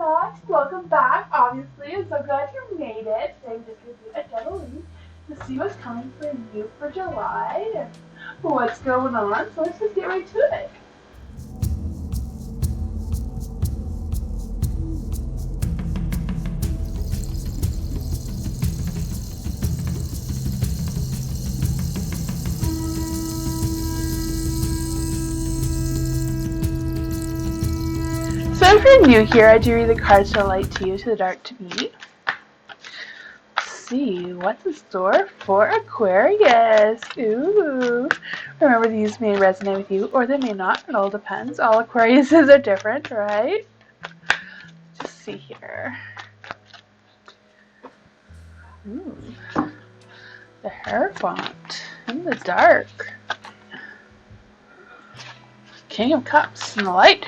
relax. Welcome back. Obviously, I'm so glad you made it. Today I'm just going to do a gentle read to see what's coming for you for July and what's going on. So let's just get right to it. So if you're new here, I do read the cards to the light to you, to the dark to me. Let's see what's in store for Aquarius. Ooh. Remember, these may resonate with you or they may not. It all depends. All Aquariuses are different, right? Let's see here. Ooh. The Hierophant in the dark. King of Cups in the light.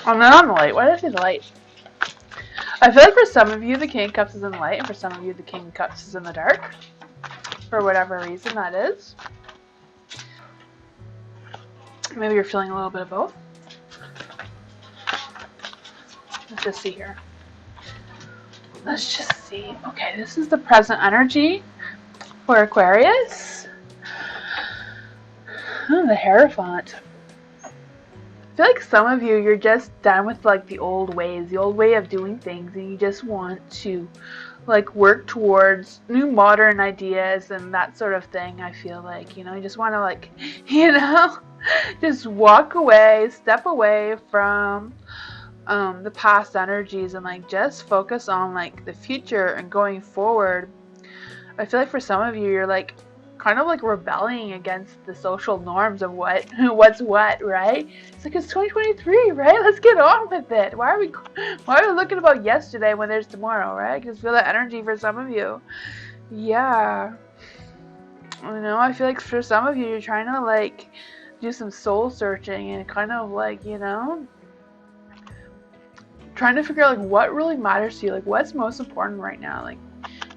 Oh, not on the light. Why did I say the light? I feel like for some of you, the King of Cups is in the light, and for some of you, the King of Cups is in the dark. For whatever reason that is. Maybe you're feeling a little bit of both. Let's just see here. Let's just see. Okay, this is the present energy for Aquarius. Oh, the Hierophant. I feel like some of you, you're just done with like the old ways, the old way of doing things, and you just want to like work towards new modern ideas and that sort of thing. I feel like, you just want to like, just walk away, step away from the past energies and like just focus on like the future and going forward. I feel like for some of you, you're like kind of like rebelling against the social norms of what's what, right? It's like it's 2023, right? Let's get on with it. Why are we looking about yesterday when there's tomorrow, right? I can feel that energy for some of you. Yeah. I feel like for some of you, you're trying to like do some soul searching and kind of like, trying to figure out like what really matters to you, like what's most important right now, like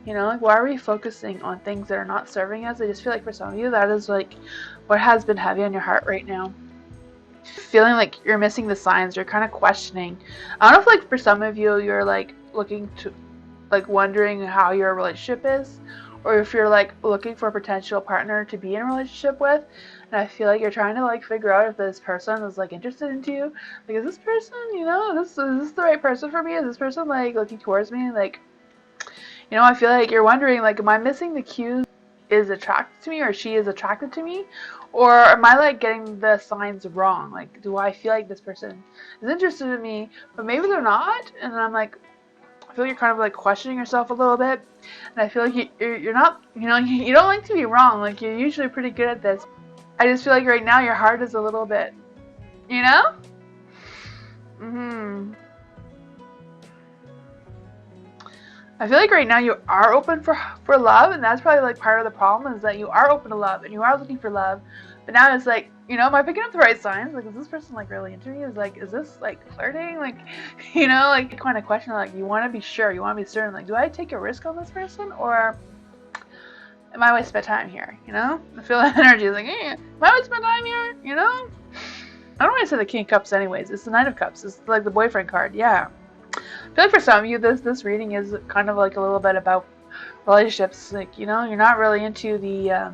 like why are we focusing on things that are not serving us? I just feel like for some of you, that is like what has been heavy on your heart right now. Feeling like you're missing the signs, you're kind of questioning. I don't know if like for some of you, you're like looking to, like wondering how your relationship is, or if you're like looking for a potential partner to be in a relationship with. And I feel like you're trying to like figure out if this person is like interested into you. Like, is this person, is this the right person for me? Is this person like looking towards me? Like, I feel like you're wondering, like, am I missing the cues? Is attracted to me, or she is attracted to me? Or am I, like, getting the signs wrong? Like, do I feel like this person is interested in me, but maybe they're not? And I'm, like, I feel like you're kind of, like, questioning yourself a little bit. And I feel like you're not, you don't like to be wrong. Like, you're usually pretty good at this. I just feel like right now your heart is a little bit, I feel like right now you are open for love, and that's probably like part of the problem is that you are open to love and you are looking for love. But now it's like, am I picking up the right signs? Like, is this person like really into me? Is this like flirting? Like, like kind of question, like you want to be sure, you want to be certain, like, do I take a risk on this person or am I wasting my time here? I feel that energy is like, am I wasting my time here? I don't want to say the King of Cups anyways. It's the Knight of Cups. It's like the boyfriend card. Yeah. I feel like for some of you, this reading is kind of like a little bit about relationships. Like, you're not really into the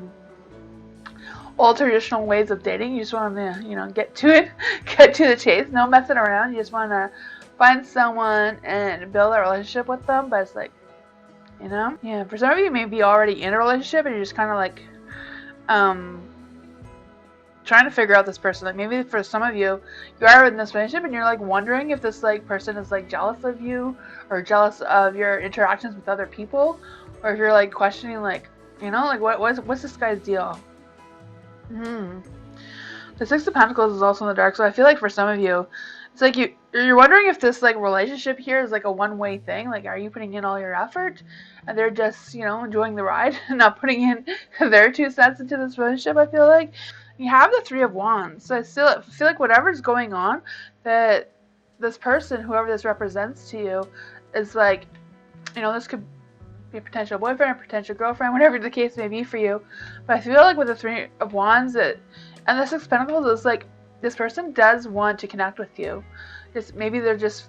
old traditional ways of dating. You just want to, get to it, get to the chase. No messing around. You just want to find someone and build a relationship with them. But it's like, yeah. For some of you, you may be already in a relationship and you're just kind of like, trying to figure out this person. Like, maybe for some of you, you are in this relationship and you're like wondering if this like person is like jealous of you or jealous of your interactions with other people, or if you're like questioning like, like what's this guy's deal? The Six of Pentacles is also in the dark, so I feel like for some of you, it's like you're wondering if this like relationship here is like a one-way thing. Like, are you putting in all your effort and they're just enjoying the ride and not putting in their 2 cents into this relationship? I feel like you have the Three of Wands, so I still feel like whatever's going on, that this person, whoever this represents to you, is like, this could be a potential boyfriend, a potential girlfriend, whatever the case may be for you. But I feel like with the Three of Wands and the Six of Pentacles, is like this person does want to connect with you. Maybe they're just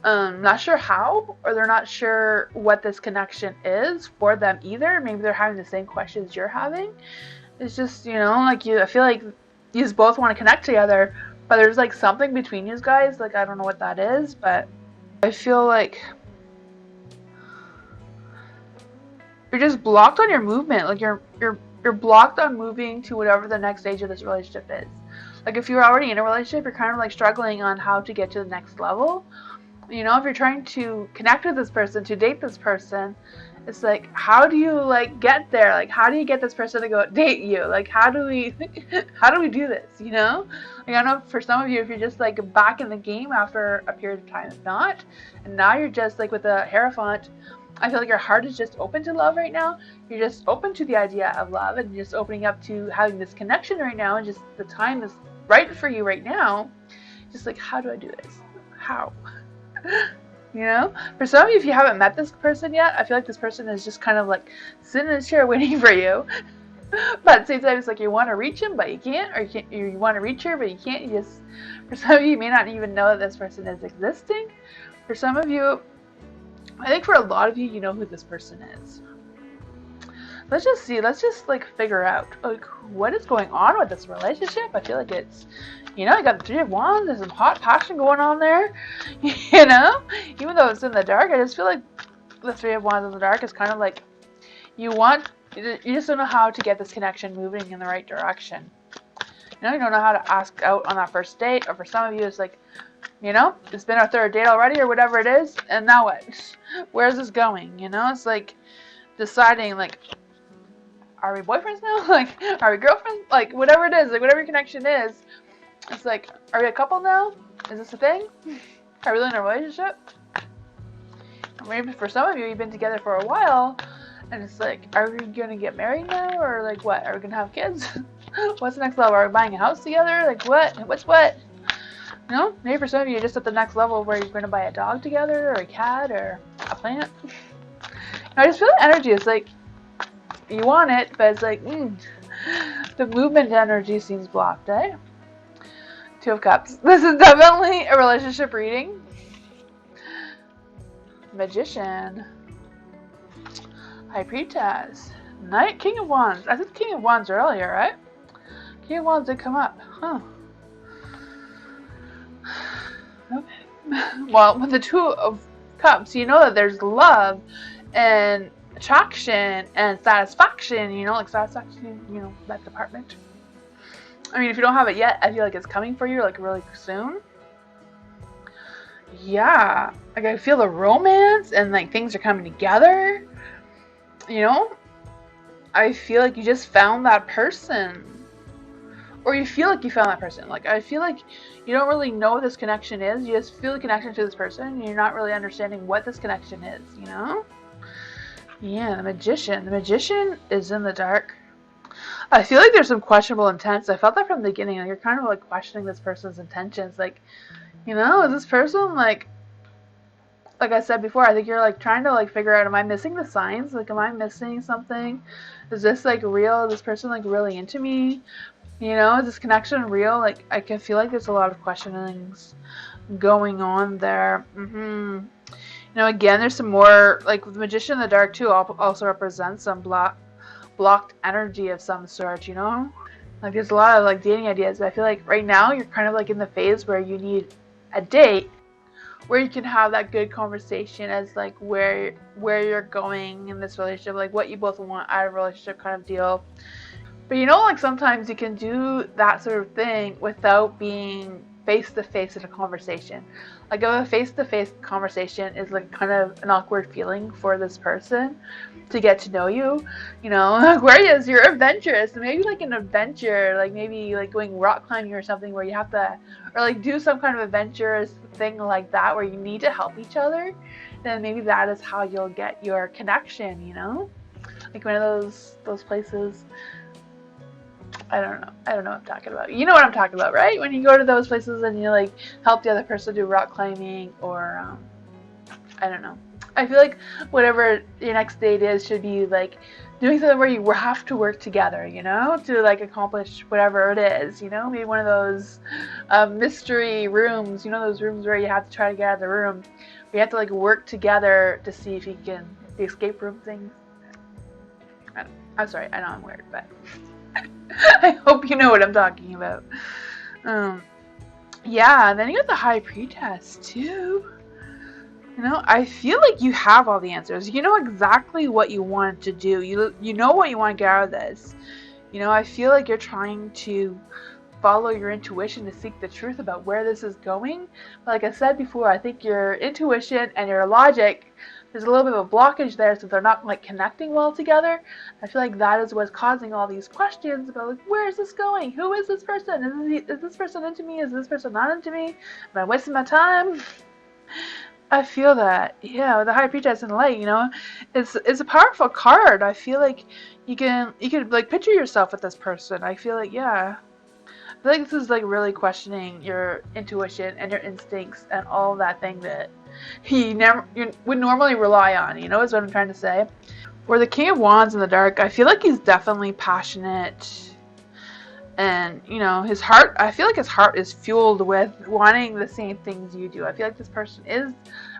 not sure how, or they're not sure what this connection is for them either. Maybe they're having the same questions you're having. It's just, you know, like I feel like you both want to connect together, but there's like something between you guys, like I don't know what that is, but I feel like you're just blocked on your movement. Like you're blocked on moving to whatever the next stage of this relationship is. Like if you're already in a relationship, you're kind of like struggling on how to get to the next level. You know, if you're trying to connect with this person, to date this person, it's like, how do you like get there? Like, how do you get this person to go date you? Like, how do we do this? You know, like, I know for some of you, if you're just like back in the game after a period of time, if not, and now you're just like with a Hierophant, I feel like your heart is just open to love right now. You're just open to the idea of love, and just opening up to having this connection right now, and just the time is right for you right now. Just like, how do I do this? How? You know, for some of you, if you haven't met this person yet, I feel like this person is just kind of like sitting in a chair waiting for you. But at the same time, it's like you want to reach him, but you can't, or you want to reach her, but you can't. You just, for some of you, you may not even know that this person is existing. For some of you, I think for a lot of you, you know who this person is. Let's just see. Let's just like figure out like what is going on with this relationship. I feel like it's, you know, you got the Three of Wands. There's some hot passion going on there. You know, even though it's in the dark, I just feel like the Three of Wands in the dark is kind of like you just don't know how to get this connection moving in the right direction. You know, you don't know how to ask out on that first date, or for some of you, it's like, you know, it's been our third date already, or whatever it is, and now what? Where's this going? You know, it's like deciding like, are we boyfriends now? Like, are we girlfriends? Like, whatever it is, like, whatever your connection is, it's like, are we a couple now? Is this a thing? Are we really in a relationship? Or maybe for some of you, you've been together for a while, and it's like, are we gonna get married now? Or like, what? Are we gonna have kids? What's the next level? Are we buying a house together? Like, what? What's what? You know, maybe for some of you, you're just at the next level where you're gonna buy a dog together, or a cat, or a plant. I just feel the energy. It's like, you want it, but it's like, the movement energy seems blocked, eh? Two of Cups. This is definitely a relationship reading. Magician. High Priestess. Knight. King of Wands. I said King of Wands earlier, right? King of Wands did come up. Huh. Okay. Well, with the Two of Cups, you know that there's love and attraction and satisfaction, you know, like satisfaction, you know, that department. I mean, if you don't have it yet, I feel like it's coming for you, like, really soon. Yeah. Like, I feel the romance and, like, things are coming together. You know? I feel like you just found that person. Or you feel like you found that person. Like, I feel like you don't really know what this connection is. You just feel the connection to this person, and you're not really understanding what this connection is, you know? Yeah, the Magician. The Magician is in the dark. I feel like there's some questionable intents. I felt that from the beginning. Like, you're kind of like questioning this person's intentions. Like, you know, is this person like I said before, I think you're like trying to like figure out, am I missing the signs? Like, am I missing something? Is this like real? Is this person like really into me? You know, is this connection real? Like, I can feel like there's a lot of questionings going on there. You know, again, there's some more, like, the Magician in the dark too also represents some blocked energy of some sort, you know? Like, there's a lot of, like, dating ideas, but I feel like right now you're kind of, like, in the phase where you need a date where you can have that good conversation as, like, where you're going in this relationship, like, what you both want out of a relationship kind of deal. But, you know, like, sometimes you can do that sort of thing without being face-to-face in a conversation. Like, if a face-to-face conversation is, like, kind of an awkward feeling for this person to get to know you, you know, Aquarius, you're adventurous, maybe, like, an adventure, like, maybe, like, going rock climbing or something where you have to, or, like, do some kind of adventurous thing like that where you need to help each other, then maybe that is how you'll get your connection, you know? Like, one of those places. I don't know what I'm talking about. You know what I'm talking about, right? When you go to those places and you, like, help the other person do rock climbing, or, I don't know. I feel like whatever your next date is should be, like, doing something where you have to work together, you know, to like accomplish whatever it is, you know, maybe one of those mystery rooms, you know, those rooms where you have to try to get out of the room. We have to like work together to see if you can, the escape room things. I'm sorry, I know I'm weird, but I hope you know what I'm talking about. Yeah, and then you got the high priestess too. You know, I feel like you have all the answers. You know exactly what you want to do. You know what you want to get out of this. You know, I feel like you're trying to follow your intuition to seek the truth about where this is going. But like I said before, I think your intuition and your logic, there's a little bit of a blockage there, so they're not like connecting well together. I feel like that is what's causing all these questions about like, where is this going? Who is this person? Is this person into me? Is this person not into me? Am I wasting my time? I feel that, yeah, with the high priestess and the light, you know, it's a powerful card. I feel like you can like picture yourself with this person. I feel like, yeah, I feel like this is like really questioning your intuition and your instincts and all that thing that you would normally rely on. You know, is what I'm trying to say. Where the King of Wands in the dark, I feel like he's definitely passionate. And, you know, his heart, I feel like his heart is fueled with wanting the same things you do. I feel like this person is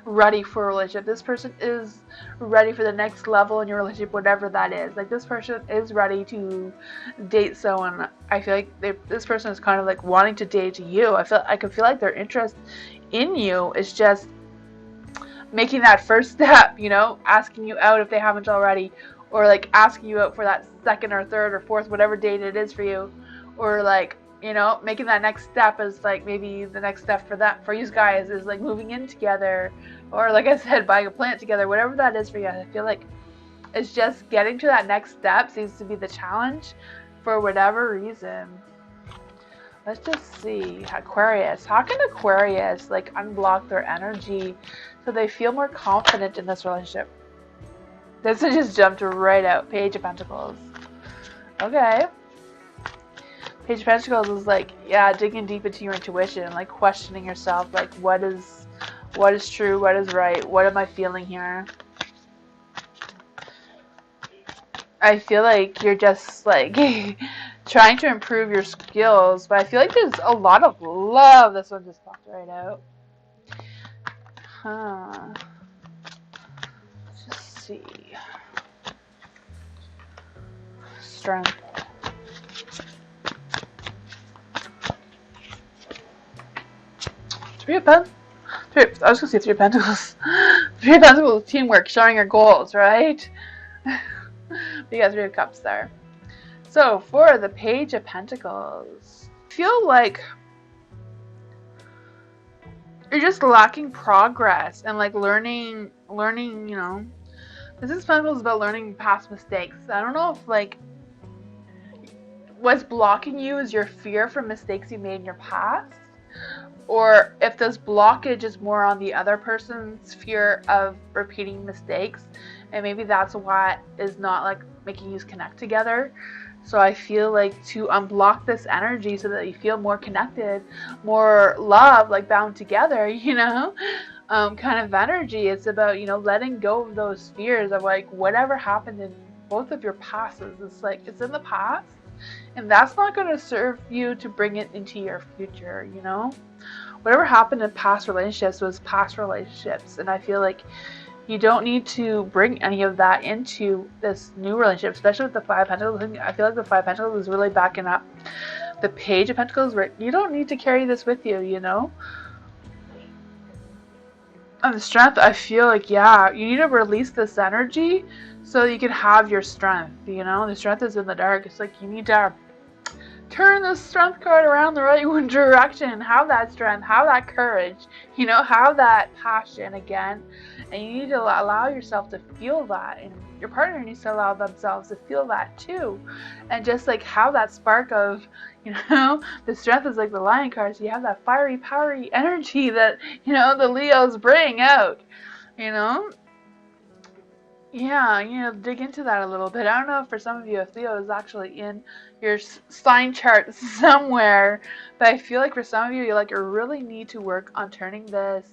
ready for a relationship. This person is ready for the next level in your relationship, whatever that is. Like, this person is ready to date someone. I feel like this person is kind of like wanting to date you. I can feel like their interest in you is just making that first step, you know, asking you out if they haven't already, or like asking you out for that second or third or fourth, whatever date it is for you. Or like, you know, making that next step is like maybe the next step for you guys is like moving in together, or like I said, buying a plant together, whatever that is for you. I feel like it's just getting to that next step seems to be the challenge for whatever reason. Let's just see. Aquarius. How can Aquarius like unblock their energy so they feel more confident in this relationship? This one just jumped right out. Page of Pentacles. Okay. Page of Pentacles is like, yeah, digging deep into your intuition, like questioning yourself, like what is true, what is right, what am I feeling here? I feel like you're just like trying to improve your skills, but I feel like there's a lot of love. This one just popped right out. Let's just see. Strength. I was gonna say Three of Pentacles. Three of Pentacles, teamwork, sharing your goals, right? You got Three of Cups there. So for the Page of Pentacles, I feel like you're just lacking progress and like learning, you know. This is Pentacles about learning past mistakes. I don't know if like what's blocking you is your fear from mistakes you made in your past, or if this blockage is more on the other person's fear of repeating mistakes, and maybe that's what is not like making you connect together. So I feel like to unblock this energy so that you feel more connected, more love, like bound together, you know, kind of energy. It's about, you know, letting go of those fears of like whatever happened in both of your pasts. It's like it's in the past, and that's not going to serve you to bring it into your future, you know. Whatever happened in past relationships was past relationships, and I feel like you don't need to bring any of that into this new relationship, especially with the Five of Pentacles. I feel like the Five of Pentacles is really backing up the Page of Pentacles, where you don't need to carry this with you, you know. And the Strength, I feel like, yeah, you need to release this energy so you can have your strength, you know. The Strength is in the dark. It's like you need to turn the Strength card around the right one direction, have that strength, have that courage, you know, have that passion again, and you need to allow yourself to feel that, and your partner needs to allow themselves to feel that too, and just like have that spark of, you know, the Strength is like the Lion card, so you have that fiery, powery energy that, you know, the Leos bring out, you know. Yeah, you know, dig into that a little bit. I don't know if for some of you if Leo is actually in your sign chart somewhere, but I feel like for some of you, you really need to work on turning this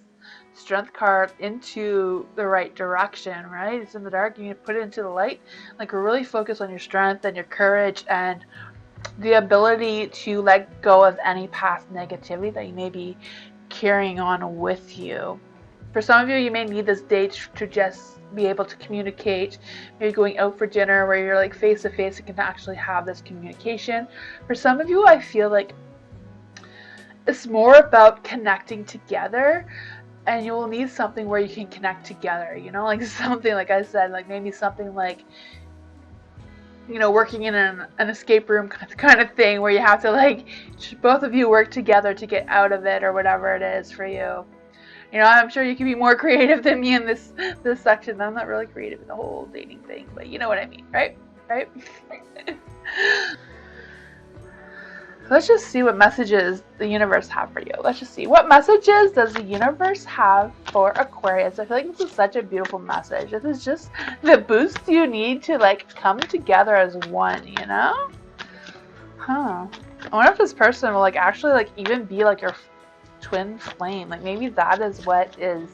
strength card into the right direction, right? It's in the dark, you need to put it into the light. Like, really focus on your strength and your courage and the ability to let go of any past negativity that you may be carrying on with you. For some of you, you may need this date to just be able to communicate, maybe going out for dinner where you're like face to face and can actually have this communication. For some of you, I feel like it's more about connecting together, and you will need something where you can connect together, you know, like something, like I said, like maybe something like, you know, working in an escape room kind of thing where you have to, like, both of you work together to get out of it or whatever it is for you. You know, I'm sure you can be more creative than me in this section. I'm not really creative in the whole dating thing, but you know what I mean, right? Right? Let's just see what messages the universe have for you. Let's just see. What messages does the universe have for Aquarius? I feel like this is such a beautiful message. This is just the boost you need to, like, come together as one, you know? Huh. I wonder if this person will, like, actually, like, even be, like, your twin flame. Like, maybe that is what is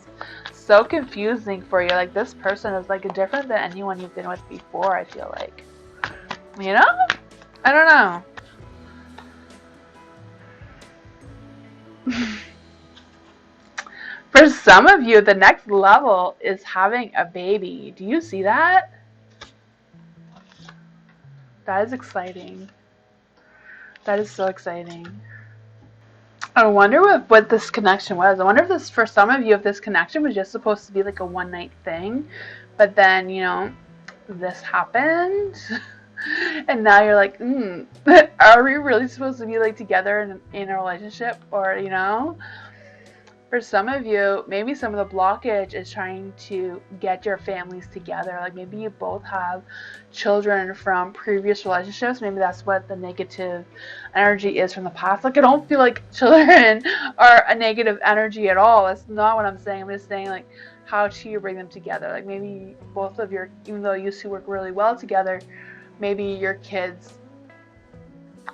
so confusing for you. Like, this person is, like, different than anyone you've been with before, I feel like. You know? I don't know. For some of you, the next level is having a baby. Do you see that? That is exciting. That is so exciting. I wonder what this connection was. I wonder if this, for some of you, if this connection was just supposed to be like a one-night thing, but then, you know, this happened. And now you're like, are we really supposed to be, like, together in a relationship? Or, you know, for some of you, maybe some of the blockage is trying to get your families together. Like, maybe you both have children from previous relationships. Maybe that's what the negative energy is from the past. Like, I don't feel like children are a negative energy at all. That's not what I'm saying. I'm just saying, like, how do you bring them together? Like, maybe both of your, even though you used to work really well together, maybe your kids,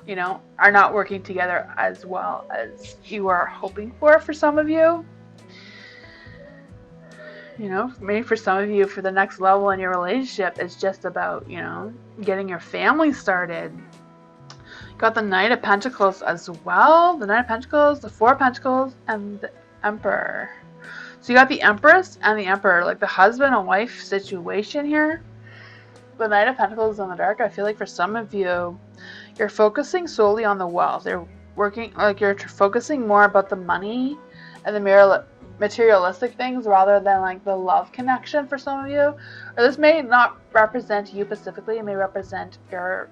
you know, are not working together as well as you are hoping for some of you. You know, maybe for some of you, for the next level in your relationship, it's just about, you know, getting your family started. Got the Knight of Pentacles as well. The Knight of Pentacles, the Four of Pentacles, and the Emperor. So you got the Empress and the Emperor, like the husband and wife situation here. The Knight of Pentacles in the dark, I feel like for some of you, you're focusing solely on the wealth. You're working, like, you're focusing more about the money and the materialistic things rather than, like, the love connection for some of you. Or this may not represent you specifically. It may represent your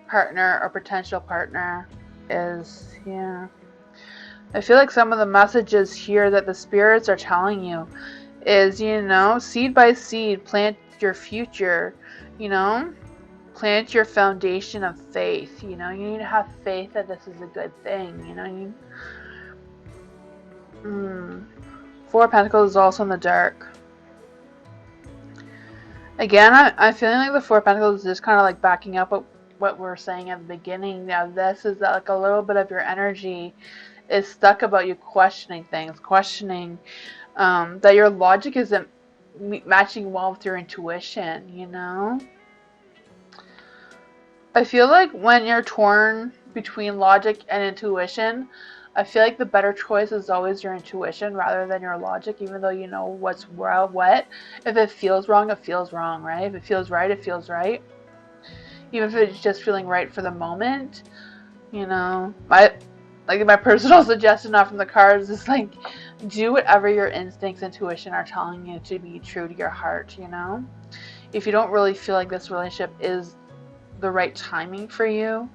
partner or potential partner. Yeah. I feel like some of the messages here that the spirits are telling you is, you know, seed by seed, plant your future. You know, plant your foundation of faith. You know, you need to have faith that this is a good thing. You know, Four of Pentacles is also in the dark. Again, I'm feeling like the Four of Pentacles is just kind of like backing up what we're saying at the beginning. Now, this is that, like, a little bit of your energy is stuck about you questioning things, questioning that your logic isn't matching well with your intuition, you know? I feel like when you're torn between logic and intuition, I feel like the better choice is always your intuition rather than your logic, even though you know what's what. If it feels wrong, it feels wrong, right? If it feels right, it feels right. Even if it's just feeling right for the moment, you know? My personal suggestion, not from the cards, is, like, do whatever your instincts, intuition are telling you to be true to your heart, you know? If you don't really feel like this relationship is the right timing for you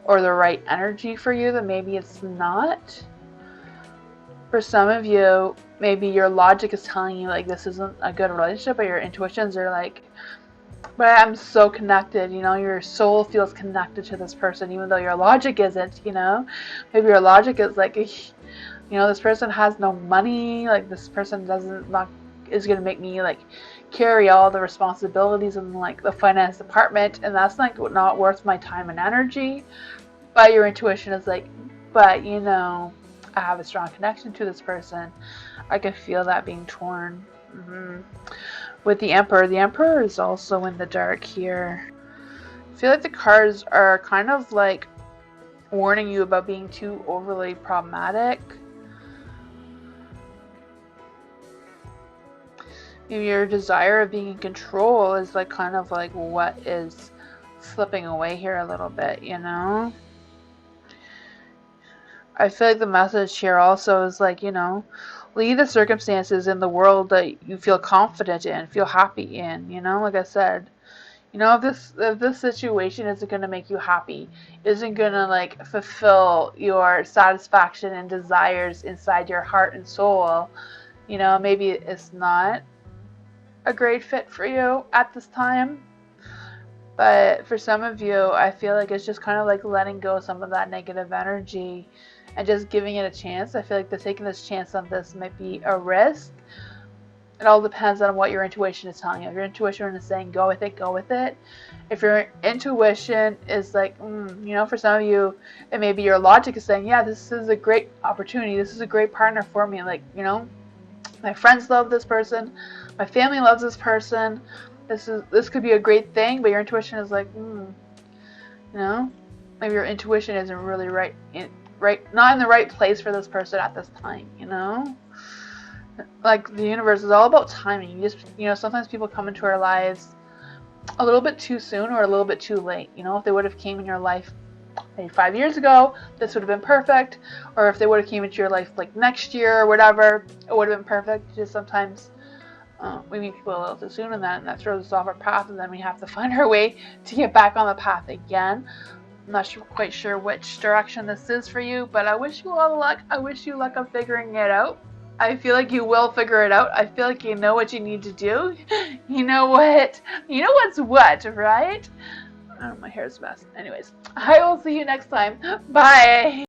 or the right energy for you, then maybe it's not. For some of you, maybe your logic is telling you, like, this isn't a good relationship, but your intuitions are like, but I'm so connected, you know, your soul feels connected to this person, even though your logic isn't, you know. Maybe your logic is like, you know, this person has no money, like, this person is going to make me, like, carry all the responsibilities in, like, the finance department, and that's, like, not worth my time and energy. But your intuition is like, but, you know, I have a strong connection to this person. I can feel that being torn. With the Emperor is also in the dark here. I feel like the cards are kind of like warning you about being too overly problematic. Maybe your desire of being in control is like kind of like what is slipping away here a little bit, you know? I feel like the message here also is like, you know, leave the circumstances in the world that you feel confident in, feel happy in, you know, like I said. You know, if this situation isn't going to make you happy, isn't going to like fulfill your satisfaction and desires inside your heart and soul, you know, maybe it's not a great fit for you at this time. But for some of you, I feel like it's just kind of like letting go some of that negative energy and just giving it a chance. I feel like taking this chance on this might be a risk. It all depends on what your intuition is telling you. If your intuition is saying go with it, go with it. If your intuition is like, you know, for some of you, it may be your logic is saying, yeah, this is a great opportunity. This is a great partner for me. Like, you know, my friends love this person. My family loves this person. This could be a great thing, but your intuition is like, you know, maybe your intuition isn't really not in the right place for this person at this time, you know? Like the universe is all about timing. You know, sometimes people come into our lives a little bit too soon or a little bit too late. You know, if they would have came in your life maybe 5 years ago, this would have been perfect. Or if they would have came into your life like next year or whatever, it would have been perfect. Just sometimes we meet people a little too soon, and that throws us off our path, and then we have to find our way to get back on the path again. I'm not quite sure which direction this is for you, but I wish you all the luck. I wish you luck on figuring it out. I feel like you will figure it out. I feel like you know what you need to do. You know what's what, right? Oh, my hair's a mess. Anyways, I will see you next time. Bye.